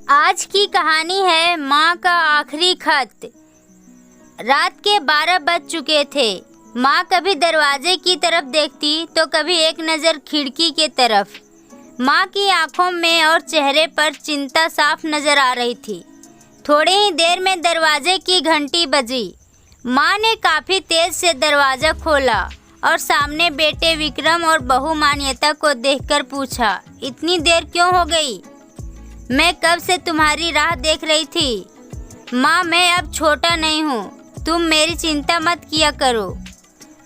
आज की कहानी है माँ का आखिरी खत। रात के 12 बज चुके थे। माँ कभी दरवाजे की तरफ देखती तो कभी एक नज़र खिड़की के तरफ। माँ की आंखों में और चेहरे पर चिंता साफ नज़र आ रही थी। थोड़ी ही देर में दरवाजे की घंटी बजी। माँ ने काफ़ी तेज़ से दरवाज़ा खोला और सामने बेटे विक्रम और बहू मान्यता को देखकर पूछा, इतनी देर क्यों हो गई? मैं कब से तुम्हारी राह देख रही थी। माँ, मैं अब छोटा नहीं हूँ, तुम मेरी चिंता मत किया करो।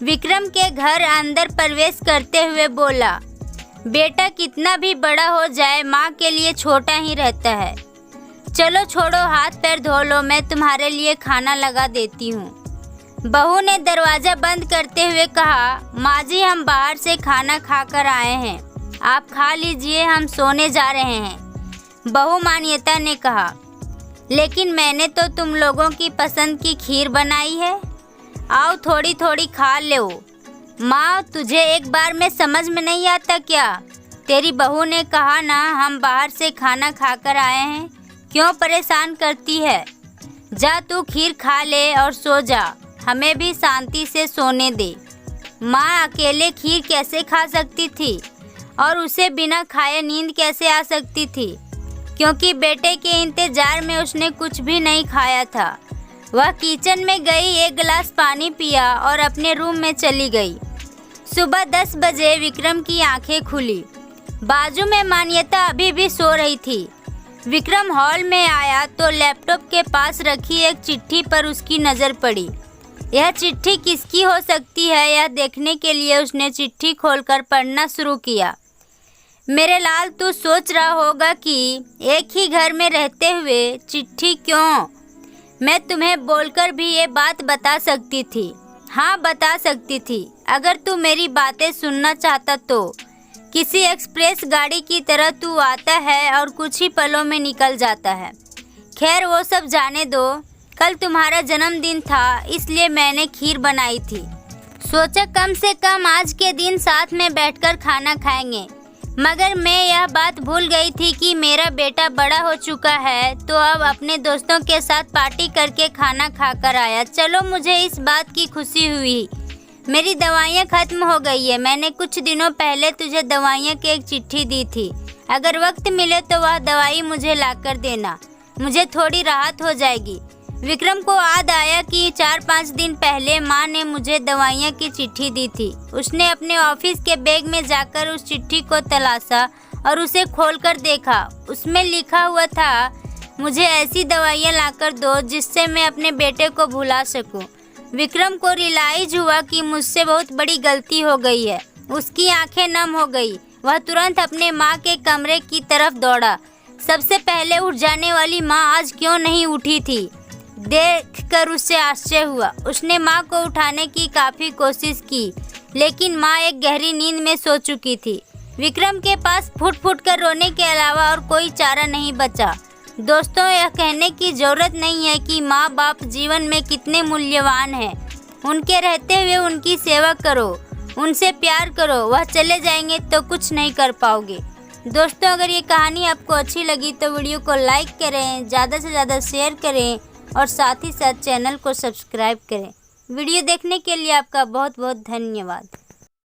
विक्रम के घर अंदर प्रवेश करते हुए बोला, बेटा कितना भी बड़ा हो जाए माँ के लिए छोटा ही रहता है। चलो छोड़ो, हाथ पैर धो लो, मैं तुम्हारे लिए खाना लगा देती हूँ। बहू ने दरवाज़ा बंद करते हुए कहा, माँ जी हम बाहर से खाना खाकर आए हैं, आप खा लीजिए, हम सोने जा रहे हैं। बहू मान्यता ने कहा, लेकिन मैंने तो तुम लोगों की पसंद की खीर बनाई है, आओ थोड़ी थोड़ी खा लो। माँ, तुझे एक बार में समझ में नहीं आता क्या? तेरी बहू ने कहा ना, हम बाहर से खाना खाकर आए हैं, क्यों परेशान करती है? जा तू खीर खा ले और सो जा, हमें भी शांति से सोने दे। माँ अकेले खीर कैसे खा सकती थी और उसे बिना खाए नींद कैसे आ सकती थी? क्योंकि बेटे के इंतजार में उसने कुछ भी नहीं खाया था। वह किचन में गई, एक गिलास पानी पिया और अपने रूम में चली गई। सुबह 10 बजे विक्रम की आंखें खुली। बाजू में मान्यता अभी भी सो रही थी। विक्रम हॉल में आया तो लैपटॉप के पास रखी एक चिट्ठी पर उसकी नज़र पड़ी। यह चिट्ठी किसकी हो सकती है, यह देखने के लिए उसने चिट्ठी खोलकर पढ़ना शुरू किया। मेरे लाल, तू सोच रहा होगा कि एक ही घर में रहते हुए चिट्ठी क्यों? मैं तुम्हें बोलकर भी ये बात बता सकती थी। हाँ, बता सकती थी। अगर तू मेरी बातें सुनना चाहता तो किसी एक्सप्रेस गाड़ी की तरह तू आता है और कुछ ही पलों में निकल जाता है। खैर वो सब जाने दो। कल तुम्हारा जन्मदिन था, इसलिए मैंने खीर बनाई थी। सोचा कम से कम आज के दिन साथ में बैठकर खाना खाएंगे। मगर मैं यह बात भूल गई थी कि मेरा बेटा बड़ा हो चुका है, तो अब अपने दोस्तों के साथ पार्टी करके खाना खाकर आया। चलो, मुझे इस बात की खुशी हुई। मेरी दवाइयाँ ख़त्म हो गई है। मैंने कुछ दिनों पहले तुझे दवाइयाँ की एक चिट्ठी दी थी। अगर वक्त मिले तो वह दवाई मुझे लाकर देना, मुझे थोड़ी राहत हो जाएगी। विक्रम को याद आया कि 4-5 दिन पहले माँ ने मुझे दवाइयाँ की चिट्ठी दी थी। उसने अपने ऑफिस के बैग में जाकर उस चिट्ठी को तलाशा और उसे खोलकर देखा। उसमें लिखा हुआ था, मुझे ऐसी दवाइयाँ लाकर दो जिससे मैं अपने बेटे को भुला सकूं। विक्रम को रियलाइज हुआ कि मुझसे बहुत बड़ी गलती हो गई है। उसकी आंखें नम हो गई। वह तुरंत अपने माँ के कमरे की तरफ दौड़ा। सबसे पहले उठ जाने वाली माँ आज क्यों नहीं उठी थी, देखकर उससे आश्चर्य हुआ। उसने माँ को उठाने की काफ़ी कोशिश की, लेकिन माँ एक गहरी नींद में सो चुकी थी। विक्रम के पास फुट फुट कर रोने के अलावा और कोई चारा नहीं बचा। दोस्तों, यह कहने की ज़रूरत नहीं है कि माँ बाप जीवन में कितने मूल्यवान हैं। उनके रहते हुए उनकी सेवा करो, उनसे प्यार करो। वह चले जाएंगे तो कुछ नहीं कर पाओगे। दोस्तों, अगर ये कहानी आपको अच्छी लगी तो वीडियो को लाइक करें, ज़्यादा से ज़्यादा शेयर करें और साथ ही साथ चैनल को सब्सक्राइब करें। वीडियो देखने के लिए आपका बहुत बहुत धन्यवाद।